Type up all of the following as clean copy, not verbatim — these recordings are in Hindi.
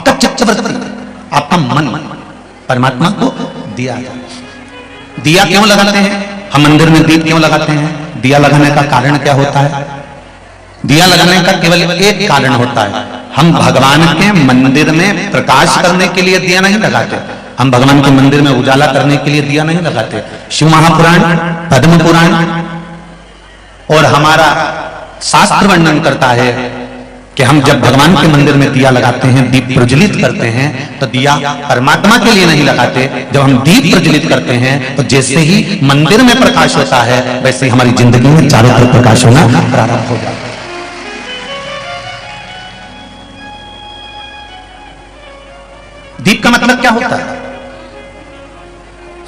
आपका चित्तवृत्ति, आपका मन परमात्मा को दिया जाए। दिया क्यों लगाते हैं हम? मंदिर में दीप क्यों लगाते हैं? दिया लगाने का कारण क्या होता है? दिया लगाने का केवल एक कारण होता है, हम भगवान के मंदिर में प्रकाश करने के लिए दिया नहीं लगाते, हम भगवान के मंदिर में उजाला करने के लिए दिया नहीं लगाते। शिव महापुराण, पद्म पुराण और हमारा शास्त्र वर्णन करता है कि हम जब भगवान के मंदिर में दिया लगाते हैं, दीप प्रज्वलित करते हैं, तो दिया परमात्मा के लिए नहीं लगाते। जब हम दीप प्रज्वलित करते हैं तो जैसे ही मंदिर में प्रकाश होता है, वैसे ही हमारी जिंदगी में चारों तरफ प्रकाश होना प्रारंभ हो जाता है। दीप का मतलब क्या होता है?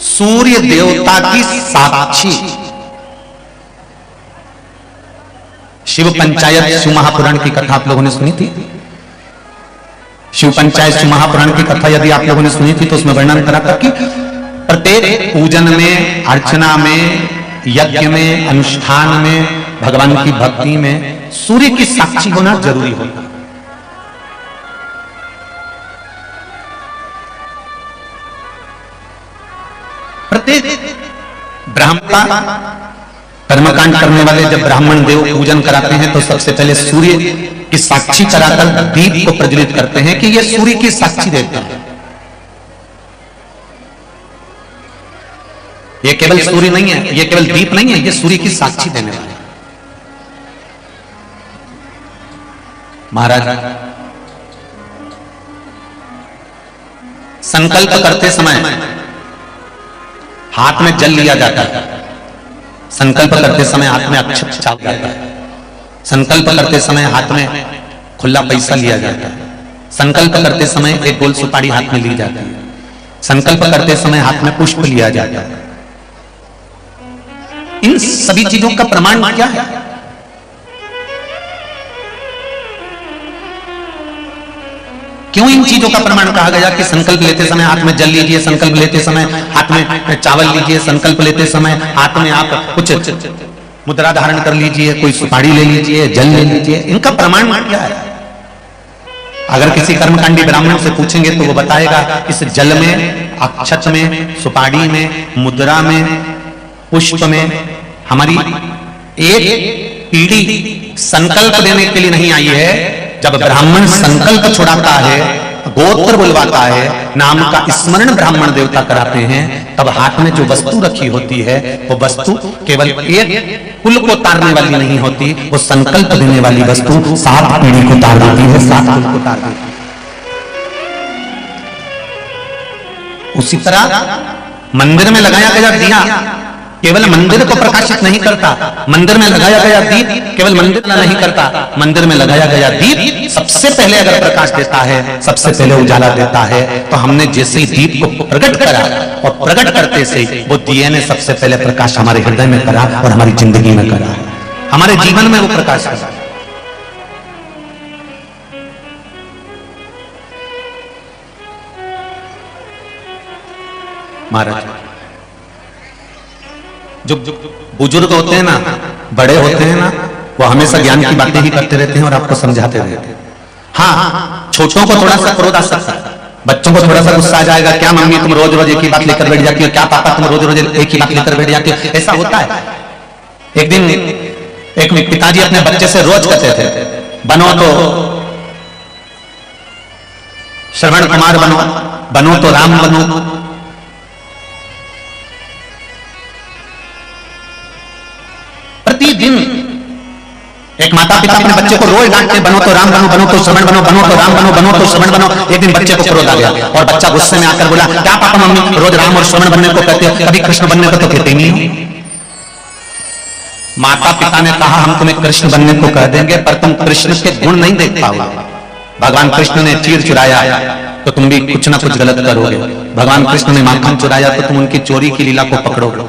सूर्य देवता की साक्षी। शिव पंचायत शिव महापुराण की कथा आप लोगों ने सुनी थी? शिव पंचायत शिव महापुराण की कथा यदि आप लोगों ने सुनी थी तो उसमें वर्णन करा था कि प्रत्येक पूजन में, अर्चना में, यज्ञ में, अनुष्ठान में, भगवान की भक्ति में सूर्य की साक्षी होना जरूरी होता है। प्रत्येक ब्राह्मण कर्मकांड करने वाले जब ब्राह्मण देव पूजन कराते हैं तो सबसे पहले सूर्य की साक्षी कराकर दीप को प्रज्वलित करते हैं कि ये सूर्य की साक्षी देता है। ये केवल सूर्य नहीं है, ये केवल दीप नहीं है, ये सूर्य की साक्षी देने वाले। महाराज संकल्प करते समय हाथ में जल लिया जाता है, संकल्प करते समय हाथ में अक्षत छाप जाता है, संकल्प करते समय हाथ में खुला पैसा लिया जाता है, संकल्प करते समय एक गोल सुपारी हाथ में ली जाती है, संकल्प करते समय हाथ में पुष्प लिया जाता है। इन सभी चीजों का प्रमाण क्या है? क्यों इन चीजों का प्रमाण कहा गया कि संकल्प लेते समय हाथ में जल लीजिए, संकल्प लेते समय हाथ में चावल लीजिए, संकल्प लेते समय हाथ में आप कुछ मुद्रा धारण कर लीजिए, कोई सुपारी ले लीजिए, जल ले लीजिए? इनका प्रमाण क्या है? अगर किसी कर्मकांडी ब्राह्मण से पूछेंगे तो वो बताएगा इस जल में, अक्षत में, सुपारी में, मुद्रा में, पुष्प में हमारी एक पीढ़ी संकल्प देने के लिए नहीं आई है। जब ब्राह्मण संकल्प छुड़ाता है, गोत्र बुलवाता है, नाम का स्मरण ब्राह्मण देवता कराते हैं, तब हाथ में जो वस्तु रखी होती है वो वस्तु केवल एक कुल को तारने वाली नहीं होती, वो संकल्प देने वाली वस्तु 7 पीढ़ी को तार देती है, 7 कुल को तार देती है। उसी तरह मंदिर में लगाया गया दिया केवल मंदिर को प्रकाशित नहीं करता, मंदिर में लगाया गया दीप केवल मंदिर का नहीं करता, मंदिर में लगाया गया दीप सबसे पहले अगर प्रकाश देता है, सबसे पहले उजाला देता है, तो हमने जैसे ही दीप को प्रकट करा और प्रकट करते से वो दिए ने सबसे पहले प्रकाश हमारे हृदय में करा और हमारी जिंदगी में करा, हमारे जीवन में वो प्रकाश करा। महाराज जो बुजुर्ग होते हैं ना, बड़े होते हैं ना, वो हमेशा ज्ञान की बातें ही करते रहते हैं और आपको समझाते रहते हैं। हाँ, छोटों को थोड़ा सा क्रोध आ सकता है, बच्चों को थोड़ा सा गुस्सा आ जाएगा, क्या मम्मी तुम रोज रोज एक ही बात लेकर बैठ जाती हो, क्या पापा तुम रोज रोज एक ही बात लेकर बैठ जाती हो, ऐसा होता है। एक दिन एक पिताजी अपने बच्चे से रोज कहते थे, बनो तो श्रवण कुमार बनो, बनो तो राम बनो। प्रतिदिन एक माता पिता अपने बच्चे को रोज डांटते, बनो तो राम बनो, बनो तो श्रवण बनो, बनो तो राम बनो, बनो तो श्रवण बनो। एक दिन बच्चे को क्रोध आ गया और बच्चा गुस्से में आकर बोला, क्या पापा मम्मी रोज राम और श्रवण बनने को कहते हो, कभी कृष्ण बनने को तो कहते नहीं हो। माता पिता ने कहा, हम तुम्हें कृष्ण बनने को कह देंगे पर तुम कृष्ण के गुण नहीं देख पाओगे। भगवान कृष्ण ने चीर चुराया तो तुम भी कुछ ना कुछ गलत करोगे, भगवान कृष्ण ने माखन चुराया तो तुम उनकी चोरी की लीला को पकड़ोगे,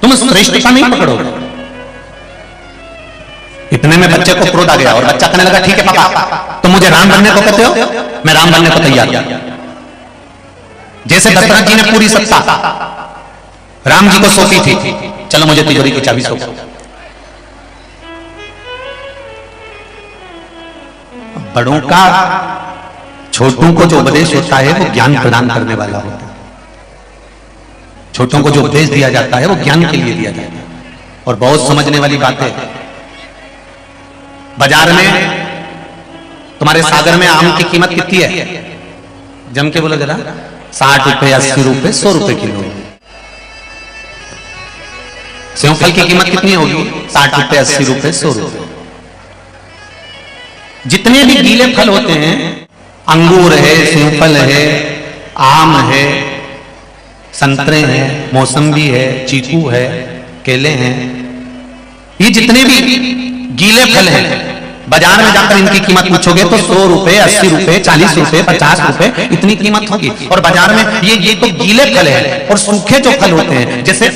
तुम श्रेष्ठता नहीं पकड़ोगे। इतने में बच्चे को क्रोध आ गया और बच्चा कहने लगा, ठीक है पापा तुम मुझे राम बनने को कहते हो, मैं राम बनने को तैयार। जैसे दशरथ जी ने पूरी सत्ता राम जी को सौंपी थी, चलो मुझे तिजोरी की चाबी सौंपो। बड़ों का छोटों को जो उपदेश होता है वो ज्ञान प्रदान करने वाला होता है। छोटों को जो उपदेश दिया जाता है वो ज्ञान के लिए दिया जाता है। और बहुत समझने वाली बात है, बाजार में तुम्हारे सागर में आम की कीमत कितनी है? जम के बोलो जरा। 60 रुपए, 80 रुपए, 100 रुपए किलो। सेवफल की कीमत कितनी होगी? 60 रुपए, 80 रुपए, 100 रुपए। जितने भी गीले फल होते हैं, अंगूर है, सेवफल है, आम है, संतरे हैं, मौसम्बी है, चीकू है, केले हैं, ये जितने भी गीले फल हैं, बाजार में जाकर इनकी कीमत पूछोगे तो 100 रुपए, 80 रुपए, 40 रुपए, 50 रुपए इतनी कीमत होगी। और बाजार में ये तो गीले फल है। और सूखे जो फल होते हैं, जैसे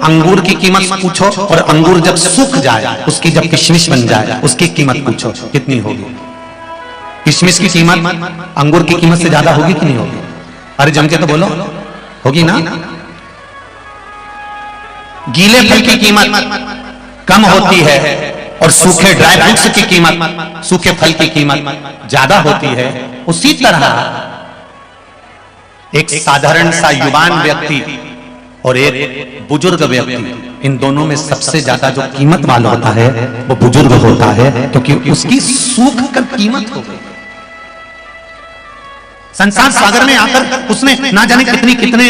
अंगूर की कीमत पूछो, और अंगूर जब सूख जाए, उसकी जब किशमिश बन जाए, उसकी कीमत पूछो कितनी होगी? किशमिश की कीमत अंगूर की कीमत से ज्यादा होगी कि नहीं होगी? अरे जम के तो बोलो, होगी ना? गीले फल की कीमत कम होती है और सूखे ड्राई फ्रूट्स की कीमत, सूखे फल की कीमत ज्यादा होती है। उसी तरह एक साधारण सा युवान व्यक्ति और एक बुजुर्ग व्यक्ति, इन दोनों में सबसे ज्यादा जो कीमत वाला होता है वो बुजुर्ग होता है, क्योंकि उसकी सूख कर कीमत हो गई। संसार सागर में आकर उसने ना जाने कितने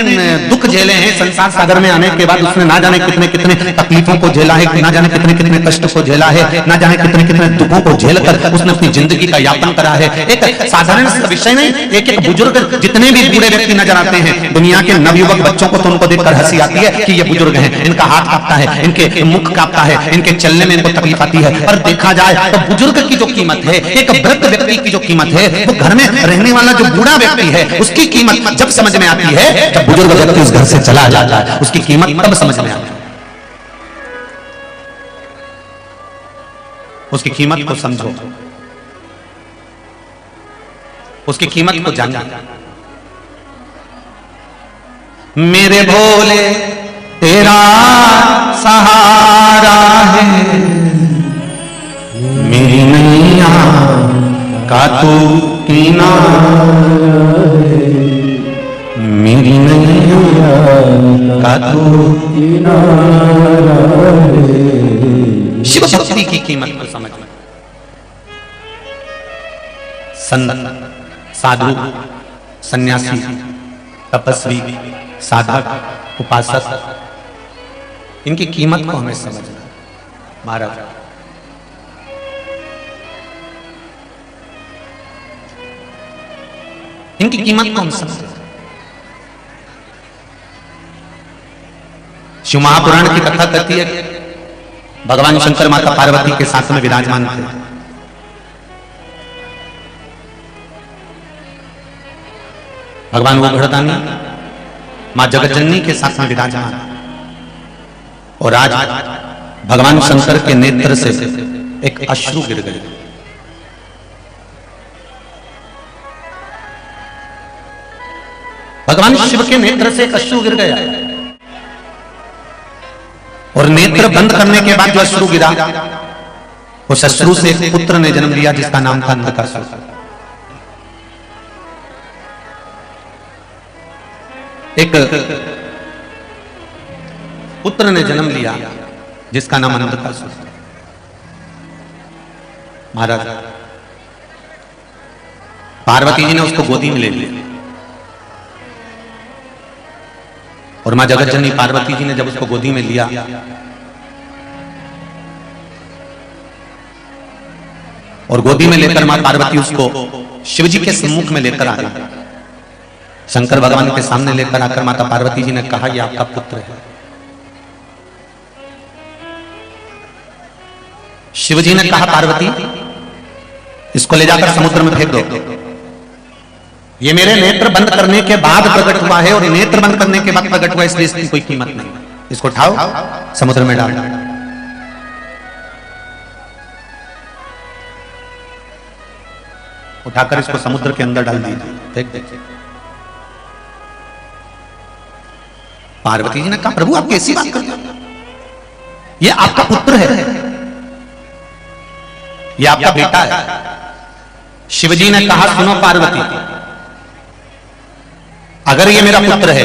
दुख झेले हैं। संसार सागर में आने के बाद उसने ना जाने कितने तकलीफों को झेला है, ना जाने कितने कष्ट को झेला है, ना जाने कितने दुखों को झेल कर उसने अपनी जिंदगी का यापन करा है। एक साधारण विषय नहीं, एक बुजुर्ग, जितने भी बूढ़े व्यक्ति नजर आते हैं दुनिया के नवयुवक बच्चों को, तो उनको देखकर हंसी आती है कि ये बुजुर्ग हैं, इनका हाथ कांपता है, इनके मुख कांपता है, इनके चलने में इनको तकलीफ आती है। पर देखा जाए तो बुजुर्ग की जो कीमत है, एक वृद्ध व्यक्ति की जो कीमत है, वो घर में रहने वाला जो बूढ़ा व्यक्ति है उसकी कीमत जब समझ में आती है, जब बुजुर्ग व्यक्ति उस घर से चला जाता है, उसकी कीमत तब समझ में आती है। उसकी कीमत को समझो, उसकी कीमत को जानो। मेरे भोले तेरा सहारा है, मेरी नैया का तू किनारा है, मेरी नैया का तू किनारा है। शिव भक्ति की कीमत को समझना। संत, साधु, सन्यासी, तपस्वी, साधक, उपासक, इनकी कीमत को हमें समझना। महाराज इनकी कीमत को हम समझते। शिव महापुराण की कथा कहती है भगवान शंकर माता पार्वती के साथ में विराजमान थे। भगवान वो घड़दानी मां जगतजननी के साथ में विराजमान, और आज भगवान शंकर के नेत्र से एक अश्रु गिर गए। भगवान शिव के नेत्र से एक अश्रु गिर गया, और नेत्र बंद करने के बाद जो अश्रु गिरा, उस अश्रु से एक पुत्र ने जन्म लिया जिसका नाम था नरकासुर। एक पुत्र ने जन्म लिया जिसका नाम नरकासुर। महाराज पार्वती जी ने उसको गोदी में ले लिया, और मां जगतजननी पार्वती जी ने जब उसको गोदी में लिया, और गोदी में लेकर मां पार्वती उसको शिवजी के सम्मुख में लेकर आ गई। शंकर भगवान के सामने लेकर आकर माता पार्वती जी ने कहा, यह आपका पुत्र है। शिवजी ने कहा, पार्वती इसको ले जाकर समुद्र में फेंक दो। ये मेरे नेत्र बंद करने के बाद प्रकट हुआ है, और नेत्र बंद करने के बाद प्रकट हुआ, इसलिए इसकी कोई कीमत नहीं। इसको उठाओ, समुद्र में डाल। उठाकर इसको समुद्र के अंदर डाल दीजिए, फेंक दीजिए। पार्वती जी ने कहा, प्रभु आप कैसी बात करते हो? ये आपका पुत्र है, ये आपका बेटा है, शिवजी ने कहा, सुनो पार्वती, अगर ये मेरा पुत्र है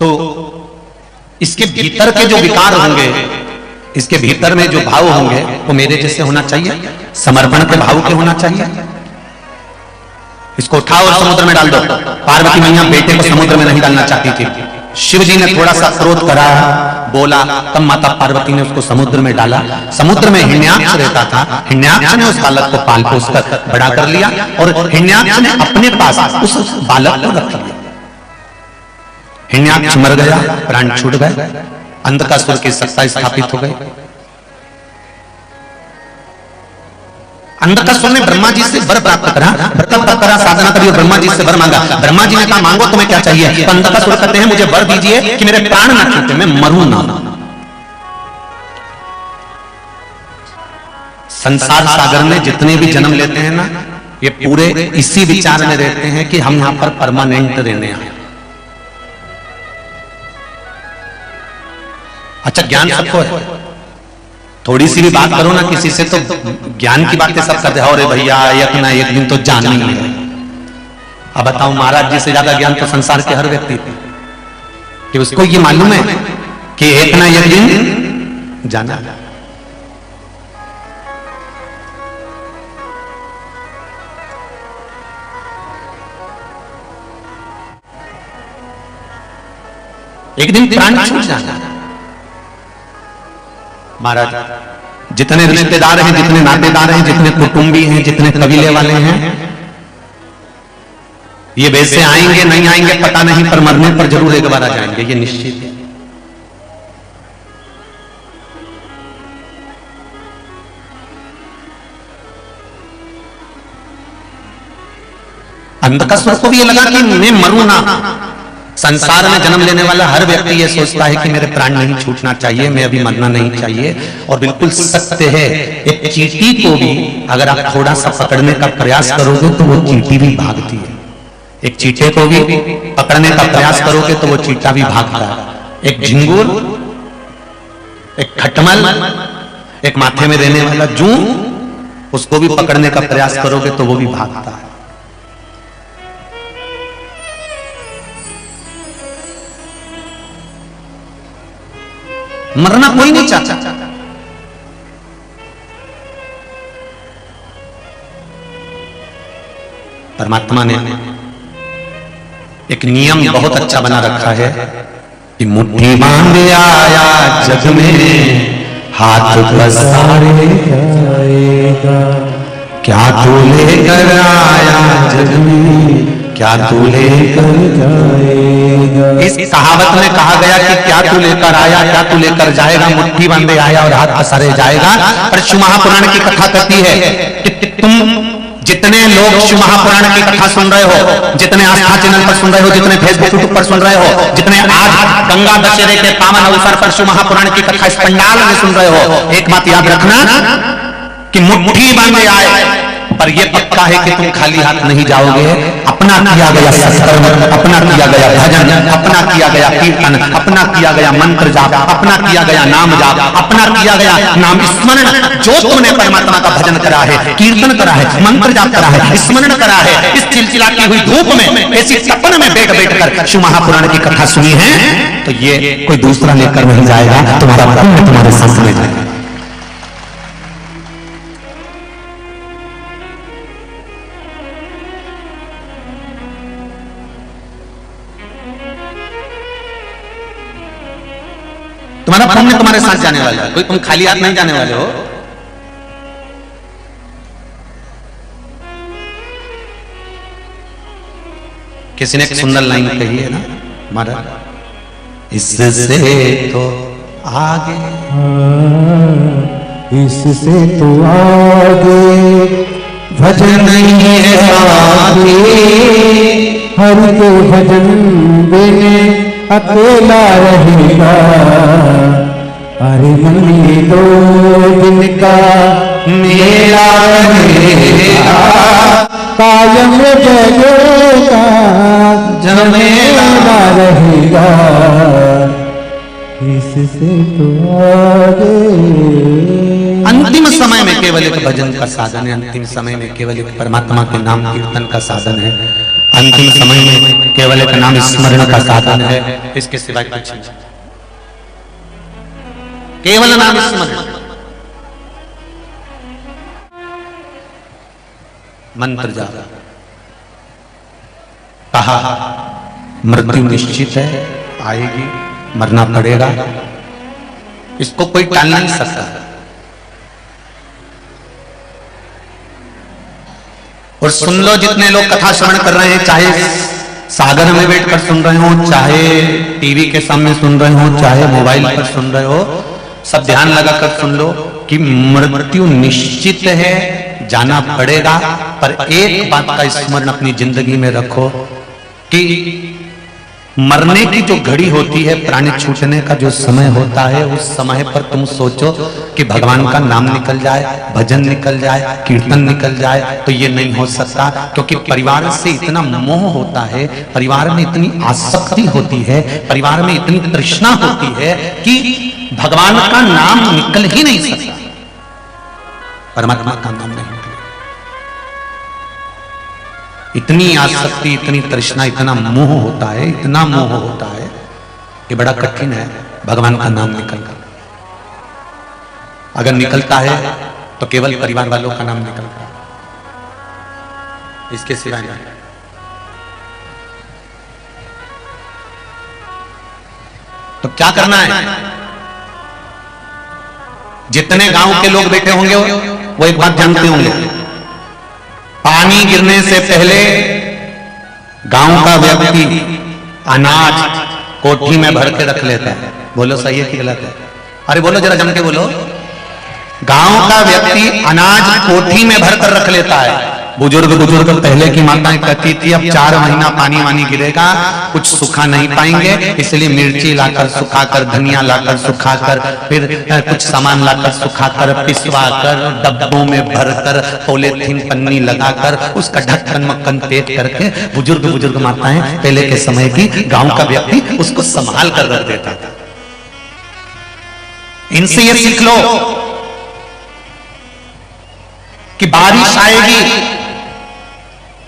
तो इसके भीतर के जो विकार होंगे, इसके भीतर में जो भाव होंगे वो मेरे जैसे होना चाहिए, समर्पण के भाव के होना चाहिए। इसको उठाओ और समुद्र में डाल दो। पार्वती मैया बेटे को समुद्र में नहीं डालना चाहती थी। शिवजी ने थोड़ा सा क्रोध करा, बोला, तब माता पार्वती ने उसको समुद्र में डाला। समुद्र में हिरण्याक्ष रहता था, हिरण्याक्ष ने उस बालक को पाल पोस कर बड़ा कर लिया और हिरण्याक्ष ने अपने पास उस बालक को रख लिया। हिरण्याक्ष मर गया, प्राण छूट गए, अंधकासुर की सत्ता स्थापित हो गई। अंधकासुर ने ब्रह्मा जी से वर प्राप्त करा, तप करा, साधना करी और ब्रह्मा जी से वर मांगा। ब्रह्मा जी ने कहा, मांगो तुम्हें क्या चाहिए? तो अंधकासुर कहते हैं, मुझे वर दीजिए कि मेरे प्राण ना छूटे, मैं मरूं ना। संसार सागर में जितने भी जन्म लेते हैं ना, ये पूरे इसी विचार में रहते हैं कि हम यहां पर परमानेंट रहने आए। अच्छा, ज्ञान सबको है, थोड़ी सी भी बात करो ना किसी से तो ज्ञान की बातें सब करते हैं, अरे भैया एक ना एक दिन तो जाननी है। अब बताओ, महाराज जी से ज्यादा ज्ञान तो संसार के हर व्यक्ति थे कि उसको ये मालूम है कि एक ना एक दिन जाना। एक दिन प्राण छूट जाना। महाराज, जितने रिश्तेदार हैं, जितने नातेदार हैं, जितने कुटुंबी हैं, जितने कबीले वाले हैं, ये वैसे आएंगे नहीं आएंगे पता नहीं, पर मरने पर जरूर एक बार आ जाएंगे, ये निश्चित है। अंधकासुर को भी ये लगा कि मैं मरूं ना। संसार में जन्म लेने वाला हर व्यक्ति ये सोचता है कि मेरे प्राण नहीं छूटना चाहिए, मैं अभी मरना नहीं चाहिए। और बिल्कुल सत्य है, एक चींटी को भी अगर आप थोड़ा सा पकड़ने का प्रयास करोगे तो वो चींटी भी भागती है। एक चींटे को भी पकड़ने का प्रयास करोगे तो वो चींटा भी भागता है। एक झिंगुर, एक खटमल, एक माथे में रहने वाला जू, उसको भी पकड़ने का प्रयास करोगे तो वो भी भागता है। मरना कोई नहीं चाहता। परमात्मा ने एक नियम बहुत अच्छा बना रखा है कि मुट्ठी बांधे आया जग में, हाथ पसारे जाएगा। क्या तू लेकर आया जग में, क्या तू लेकर जाएगा। इस कहावत में कहा गया कि क्या तू लेकर आया, क्या तू लेकर जाएगा। मुट्ठी बांधे आया और हाथ पसारे जाएगा। पर शिव महापुराण की कथा कहती है कि तुम जितने लोग शिव महापुराण की कथा सुन रहे हो, जितने आस्था चैनल पर सुन रहे हो, जितने फेसबुक यूट्यूब पर सुन रहे हो, जितने आज गंगा दशहरे के पावन अवसर पर शिव महापुराण की कथा इस पंडाल में सुन रहे हो, एक बात याद रखना कि मुट्ठी बांधे आए, पर यह पक्का है कि तुम खाली हाथ नहीं जाओगे। अपना किया गया सत्कर्म, अपना किया गया भजन, अपना किया गया कीर्तन, अपना किया गया मंत्र जाप, अपना किया गया नाम जाप, अपना किया गया नाम स्मरण, जो तुमने परमात्मा का भजन करा है, कीर्तन करा है, मंत्र जाप करा है, स्मरण करा है, इस चिलचिलाती हुई धूप में ऐसी तपन में बैठ बैठ कर शिव महापुराण की कथा सुनी है, तो ये कोई दूसरा लेकर नहीं जाएगा, तुम्हारा पुण्य तुम्हारे साथ में जाएगा। तुम्हारा पुण्य तुम्हारे साथ जाने वाला है, कोई तुम खाली हाथ नहीं जाने वाले हो। किसी ने एक सुंदर लाइन कही है ना महाराज, इससे तो आगे, इससे तो आगे भजन नहीं है आगे, हर के भजन बिन अकेला रहेगा। अरे मन ये 2 दिन का मेरा रहेगा, कायम जगेगा जमेला रहेगा, इससे तो आगे। अंतिम समय में में केवल एक भजन का साधन है, अंतिम समय में केवल एक परमात्मा के नाम कीर्तन का साधन है, अंतिम समय में केवल एक नाम स्मरण का साधन है, इसके सिवाय कुछ नहीं, केवल नाम स्मरण। मंत्र जाप, कहा मृत्यु निश्चित है, आएगी, मरना पड़ेगा, इसको कोई टाल नहीं सकता। और सुन लो, जितने लोग कथा श्रवण कर रहे हैं, चाहे सागर में बैठकर सुन रहे हो, चाहे टीवी के सामने सुन रहे हो, चाहे मोबाइल पर सुन रहे हो, सब ध्यान लगाकर सुन लो कि मृत्यु निश्चित है, जाना पड़ेगा। पर एक बात का स्मरण अपनी जिंदगी में रखो कि मरने की जो घड़ी होती है, प्राण छूटने का जो समय होता है, उस समय पर तुम सोचो कि भगवान का नाम निकल जाए, भजन निकल जाए, कीर्तन निकल जाए, तो ये नहीं हो सकता। क्योंकि परिवार से इतना मोह होता है, परिवार में इतनी आसक्ति होती है, परिवार में इतनी तृष्णा होती है कि भगवान का नाम निकल ही नहीं सकता, परमात्मा का नाम नहीं। इतनी आसक्ति, इतनी तृष्णा, इतना मोह होता है, इतना मोह होता है कि बड़ा कठिन है भगवान का नाम निकलना। अगर निकलता है तो केवल परिवार वालों का नाम निकलता है, इसके सिवाय नहीं। तो क्या करना है? जितने गांव के लोग बैठे होंगे वो एक बात जानते होंगे, पानी गिरने से पहले गांव का व्यक्ति अनाज कोठी में भर के रख लेता है। बोलो सही है कि गलत है? अरे बोलो जरा जम के बोलो। गांव का व्यक्ति अनाज कोठी में भर कर रख लेता है। बुजुर्ग पहले की माताएं कहती थी अब 4 महीना पानी वानी गिरेगा, कुछ सूखा नहीं पाएंगे, इसलिए मिर्ची लाकर सुखाकर, धनिया लाकर सुखाकर, फिर कुछ सामान लाकर सुखाकर, पिसवाकर, डब्बों में भरकर, पॉलीथीन पन्नी लगाकर, उसका ढक्कन मक्कन पैक करके बुजुर्ग माताएं पहले के समय की गांव का व्यक्ति उसको संभाल कर रख देता था। इनसे ये सीख लो कि बारिश आएगी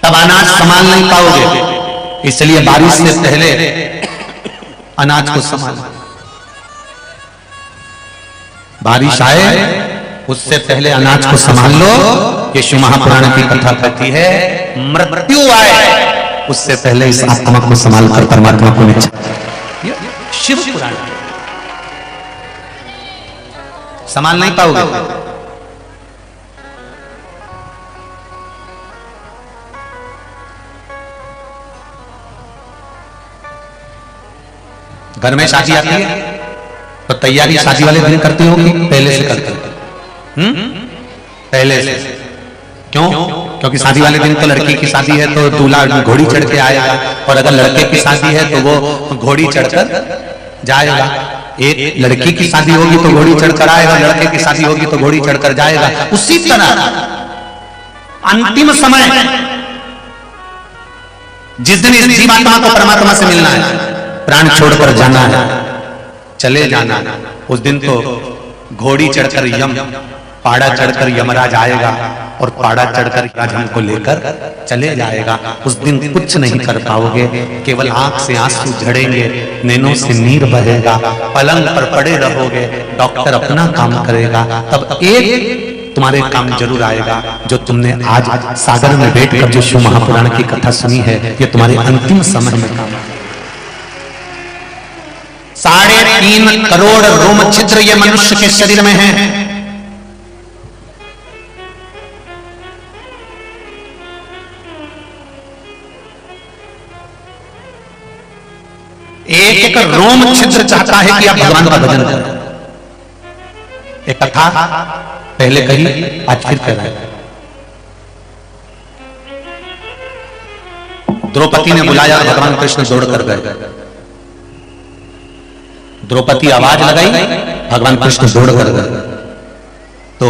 तब अनाज संभाल नहीं पाओगे, इसलिए बारिश से पहले अनाज को संभालो। बारिश आए उससे पहले अनाज को संभाल लो। यीशु महापुराण की कथा कहती है मृत्यु आए उससे पहले इस आत्मा को संभाल कर परमात्मा को मिले। शिव पुराण संभाल नहीं पाओगे। घर में शादी आती है तो तैयारी शादी वाले दिन करती होगी, पहले से करते हो? पहले से। क्यों? क्योंकि शादी वाले दिन तो लड़की की शादी है तो दूल्हा घोड़ी चढ़ के आएगा, और अगर लड़के की शादी है तो वो घोड़ी चढ़कर जाएगा। एक लड़की की शादी होगी तो घोड़ी चढ़कर आएगा, लड़के की शादी होगी तो घोड़ी चढ़कर जाएगा। उसी तरह अंतिम समय जिस दिन इस जीवात्मा को परमात्मा से मिलना है, प्राण छोड़कर जाना है, चले जाना, उस दिन तो घोड़ी चढ़कर यम, पाड़ा चढ़कर यमराज आएगा और पाड़ा चढ़कर राज हमको लेकर चले जाएगा। उस दिन कुछ नहीं कर पाओगे, केवल आंख से आंसू झड़ेंगे, नैनों से नीर बहेगा, पलंग पर पड़े रहोगे, डॉक्टर अपना काम करेगा। तब एक तुम्हारे काम जरूर आएगा, जो तुमने आज सागर में बैठकर जो शिव महापुराण की कथा सुनी है, ये तुम्हारे अंतिम समय में काम आएगा। 3.5 करोड़ रोम छिद्र ये मनुष्य के शरीर में है। एक रोम छिद्र चाहता है कि आप भगवान का भजन करें। एक कथा पहले कही, आज फिर कह रहा है। द्रौपदी ने बुलाया, भगवान कृष्ण दौड़ कर गए। द्रौपदी आवाज लगाई, भगवान कृष्ण दौड़ कर गए। तो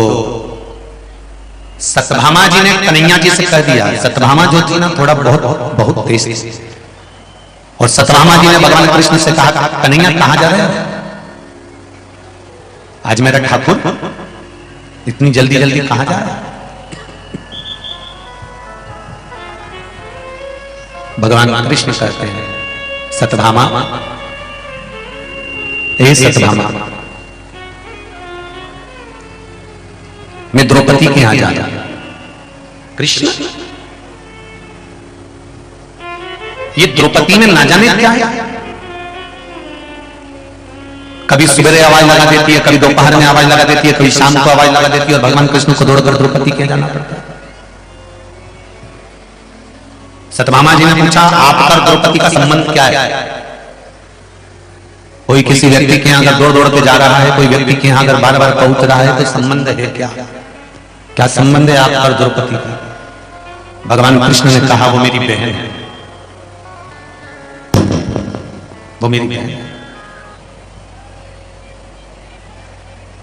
सत्यभामा जी ने कन्हैया जी से कह दिया, सत्यभामा जो थी ना थोड़ा बहुत तेज थी, और सत्यभामा जी ने भगवान कृष्ण से कहा कन्हैया कहां जा रहे हैं? आज मेरा ठाकुर इतनी जल्दी जल्दी कहां जा रहा है? भगवान कृष्ण कहते हैं सत्यभामा, हे सत्यभामा, मैं द्रौपदी के यहां जा रहा हूं। कृष्ण, ये द्रौपदी में ना जाने क्या है, कभी सुबह आवाज लगा देती है, कभी दोपहर में आवाज लगा देती है, कभी शाम को आवाज लगा देती है, और भगवान कृष्ण को दौड़कर द्रौपदी के जाना पड़ता है। सत्यभामा जी ने पूछा, आपका द्रौपदी का संबंध क्या है? कोई किसी व्यक्ति के यहां अगर दौड़ दौड़ के जा रहा है, कोई व्यक्ति के यहां अगर बार बार पहुंच रहा है, तो संबंध है क्या? क्या संबंध है आपका द्रौपदी का? भगवान कृष्ण ने कहा, वो मेरी बहन है, वो मेरी बहन है।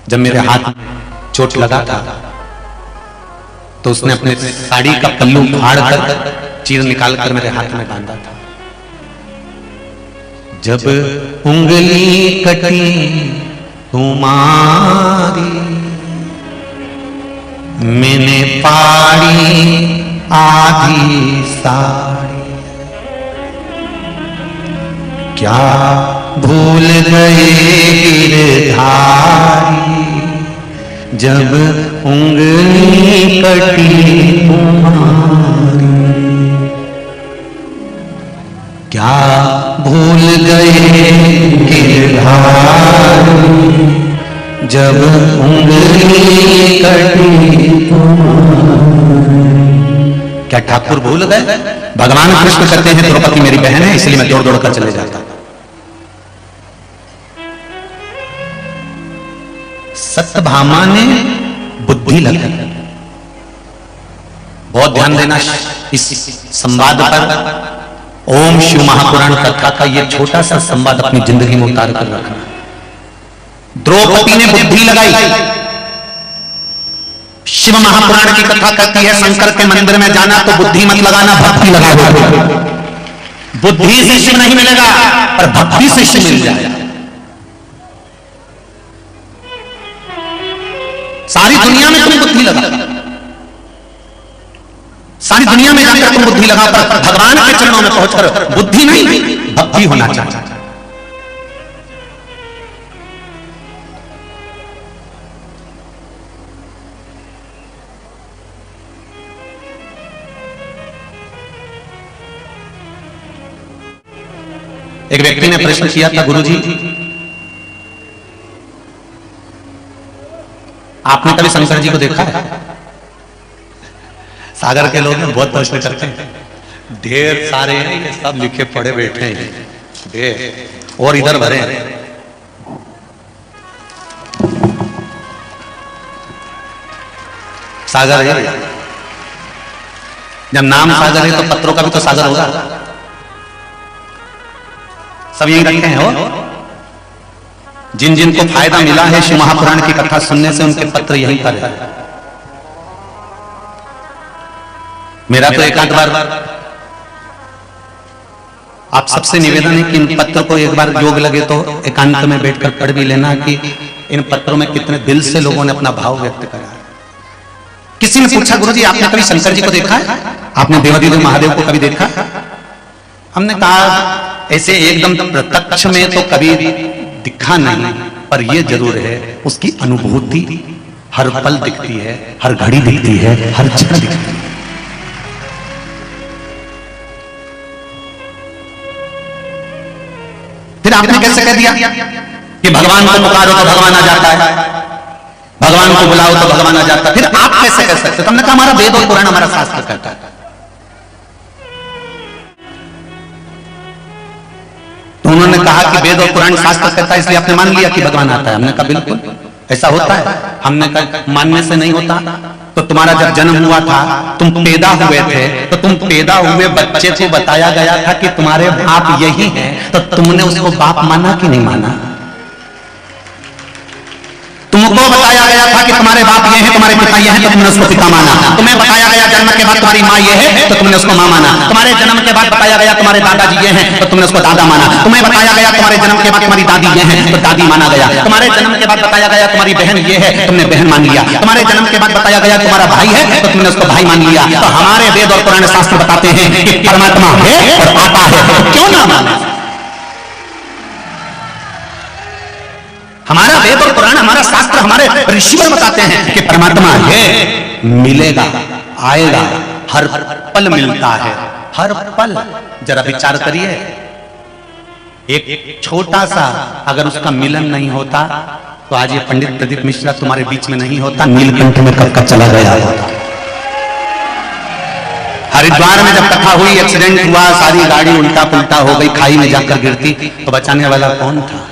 जब मेरे हाथ में चोट लगा था तो उसने अपने साड़ी का पल्लू फाड़ कर चीर निकालकर मेरे हाथ में बांधा था। जब उंगली कटी तुम्हारी, मैंने पाड़ी आधी साड़ी, क्या भूल गए गिरधारी, जब उंगली कटी तुम्हारी, क्या भूल गए गिरधारी, जब उंगली कटी तुम्हारी। क्या ठाकुर भूल गए? भगवान कृष्ण कहते हैं द्रौपदी मेरी बहन है, इसलिए मैं दौड़ दौड़ कर चले जाता। सत्यभामा ने बुद्धि लगाई। बहुत ध्यान देना इस संवाद पर। ओम शिव महापुराण कथा का यह छोटा सा संवाद अपनी जिंदगी में उतार कर रखना। द्रौपदी ने बुद्धि लगाई। शिव महापुराण की कथा कहती है शंकर के मंदिर में जाना तो बुद्धि मत लगाना, भक्ति लगा दो। बुद्धि से शिव नहीं मिलेगा, पर भक्ति से शिव मिल जाएगा। सारी दुनिया में तुम बुद्धि लगा, सारी दुनिया में जाकर तुम बुद्धि लगा, पर भगवान के चरणों में पहुंचकर बुद्धि नहीं, भक्ति होना चाहिए। एक व्यक्ति ने प्रश्न किया था, गुरुजी आपने कभी शंकर जी को देखा है? सागर के लोग बहुत प्रश्न करते हैं, ढेर सारे हैं, ये सब लिखे पढ़े बैठे हैं ढेर, और इधर भरे हैं। सागर है, जब नाम सागर है तो पत्रों का भी तो सागर होगा। सब यही रखे हैं। और जिन जिन को फायदा मिला है शिव महापुराण की कथा सुनने से, उनके पत्र यहीं पर है। मेरा तो एक आध बार आप सबसे निवेदन है कि इन पत्र को एक बार योग लगे तो एकांत में बैठकर पढ़ भी लेना कि इन पत्रों में कितने दिल से लोगों ने अपना भाव व्यक्त करा। किसी ने पूछा, गुरुजी आपने कभी शंकर जी को देखा है? आपने देवादिदेव महादेव को कभी देखा? हमने कहा ऐसे एकदम प्रत्यक्ष में तो कभी दिखा नहीं, पर यह जरूर है उसकी अनुभूति हर पल दिखती है, हर घड़ी दिखती है, हर क्षण दिखती है। फिर आपने कैसे कह दिया कि भगवान को पुकारो तो भगवान आ जाता है, भगवान को बुलाओ तो भगवान आ जाता है? फिर आप कैसे कह सकते? तुमने कहा हमारा वेद और पुराण हमारा शास्त्र कहता है। तो उन्होंने कहा कि वेद और पुराण शास्त्र कहता है, इसलिए आपने मान लिया कि भगवान आता है। हमने कहा बिल्कुल ऐसा होता है। हमने कहा मानने से नहीं होता। तो तुम्हारा जब जन्म हुआ था, तुम पैदा हुए थे, तो तुम पैदा हुए बच्चे को बताया गया था कि तुम्हारे बाप यही हैं, तो तुमने उसको बाप माना कि नहीं माना? तुम तुमको बताया गया था कि तुम्हारे बाप ये हैं, तुम्हारे पिता ये हैं, तो तुमने उसको पिता माना। तुम्हें बताया गया जन्म के बाद तुम्हारी माँ ये है, तो तुमने उसको माँ माना। तुम्हारे जन्म के बाद बताया गया तुम्हारे दादाजी ये हैं, तो तुमने उसको दादा माना। तुम्हें बताया गया तुम्हारे जन्म के बाद तुम्हारी दादी ये हैं, तो दादी माना गया। तुम्हारे जन्म के बाद बताया गया तुम्हारी बहन ये है, तुमने बहन मान लिया। तुम्हारे जन्म के बाद बताया गया तुम्हारा भाई है, तो तुमने उसको भाई मान लिया। तो हमारे वेद और पुराण शास्त्र बताते हैं कि परमात्मा है और आता है, तो क्यों ना माने? हमारा वेद और पुराण, हमारा शास्त्र, हमारे ऋषिवर बताते हैं कि परमात्मा है, मिलेगा, आएगा, हर पल मिलता है, हर पल। जरा विचार करिए, एक छोटा सा अगर उसका मिलन नहीं होता तो आज ये पंडित प्रदीप मिश्रा तुम्हारे बीच में नहीं होता, नीलकंठ में कब चला गया होता। हरिद्वार में जब कथा हुई, एक्सीडेंट हुआ, सारी गाड़ी उल्टा पुल्टा हो गई, खाई में जाकर गिरती, तो बचाने वाला कौन था?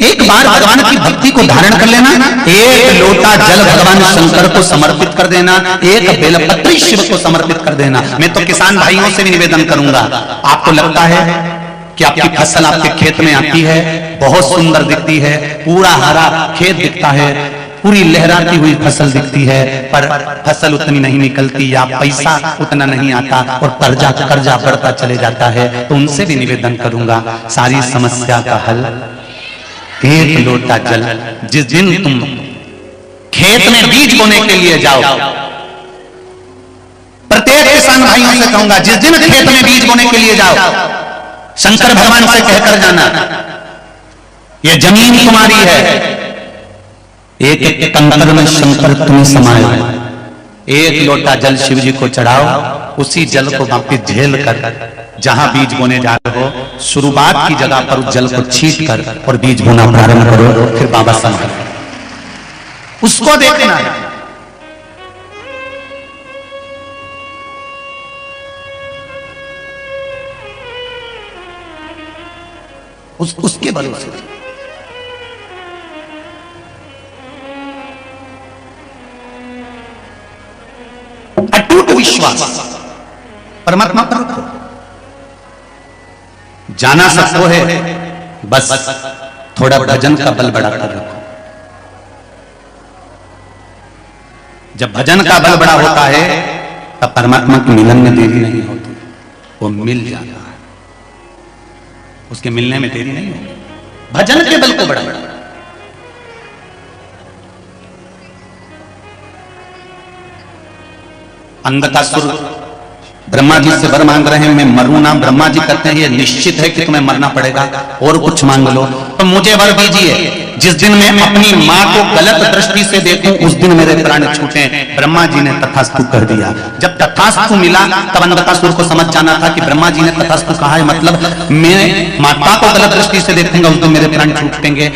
एक बार भगवान की भक्ति को धारण कर लेना, एक लोटा जल भगवान शंकर को समर्पित कर देना, एक बेलपत्री शिव को समर्पित कर देना। मैं तो किसान भाइयों से भी निवेदन करूंगा, आपको लगता है कि आपकी फसल आपके खेत में आती है, बहुत सुंदर दिखती है, पूरा हरा खेत दिखता है, पूरी लहराती हुई फसल दिखती है, पर फसल उतनी नहीं निकलती या पैसा उतना नहीं आता और कर्जा बढ़ता चले जाता है। तो उनसे भी निवेदन करूंगा, सारी समस्या का हल एक लोटा जल। जिस दिन तुम खेत में बीज बोने के लिए जाओ, प्रत्येक किसान भाइयों से कहूंगा, जिस दिन खेत में बीज बोने के लिए जाओ, शंकर भगवान से कहकर जाना, ये जमीन तुम्हारी है, एक एक कंकर में शंकर तुम्हें समाये, एक लोटा जल शिव जी को चढ़ाओ, उसी जल को वापिस झेल कर जहां बीज बोने जा रहे हो, शुरुआत की जगह पर उस जल को छीट कर और बीज बोना प्रारंभ करो। फिर बाबा संभाल, उसको देखना है। उसके भरोसे अटूट विश्वास परमात्मा पर रखो। जाना सबको है, बस थोड़ा भजन का बल बढ़ाकर रखो। जब भजन का बल बड़ा होता है तब परमात्मा के मिलन में देरी नहीं होती, वो मिल जाता है, उसके मिलने में देरी नहीं होती। भजन के बल को बढ़ा। अंधकासुर ब्रह्मा जी से वर मांग रहे हैं, मैं मरूं ना। ब्रह्मा जी कहते हैं ये निश्चित है कि तुम्हें मरना पड़ेगा, और कुछ मांग लो। तो मुझे वर दीजिए, जिस दिन मैं अपनी मां को गलत दृष्टि से देखूं उस दिन मेरे प्राण छूटे। ब्रह्मा जी ने तथास्तु कह दिया। जब तथास्तु मिला तब अंधकासुर को समझ जाना था कि ब्रह्मा जी ने तथास्तु कहा है, मतलब मैं माता को गलत दृष्टि से देखूंगा उस दिन मेरे प्राण छूटेंगे।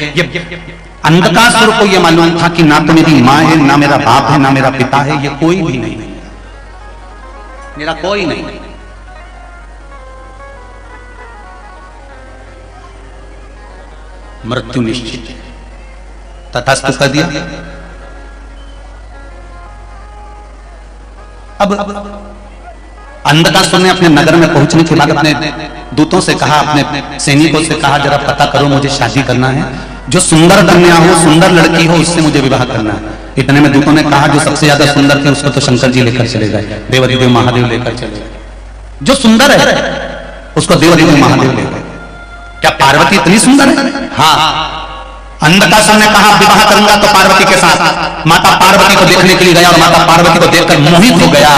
अंधकासुर को यह मालूम था कि ना तो मेरी मां है, ना मेरा बाप है, ना मेरा पिता है, ये कोई भी नहीं, मेरा कोई नहीं। मृत्यु निश्चित है, तथास्तु कर दिया। अब अंधकासुर ने अपने नगर में पहुंचने के बाद अपने दूतों से कहा, अपने सैनिकों से कहा, जरा पता करो, मुझे शादी करना है, जो सुंदर कन्या हो, सुंदर लड़की हो, उससे मुझे विवाह करना है। इतने में दूतों ने कहा, जो सबसे ज्यादा सुंदर थे उसको तो शंकर जी लेकर चले गए, देवादिदेव महादेव लेकर चले गए। जो सुंदर है उसको देवादिदेव महादेव ले गए। क्या पार्वती इतनी सुंदर है? हाँ। अंधकासुर ने कहा, विवाह करूंगा तो पार्वती के साथ। माता पार्वती को देखने के लिए गया और माता पार्वती को देखकर मोहित हो गया।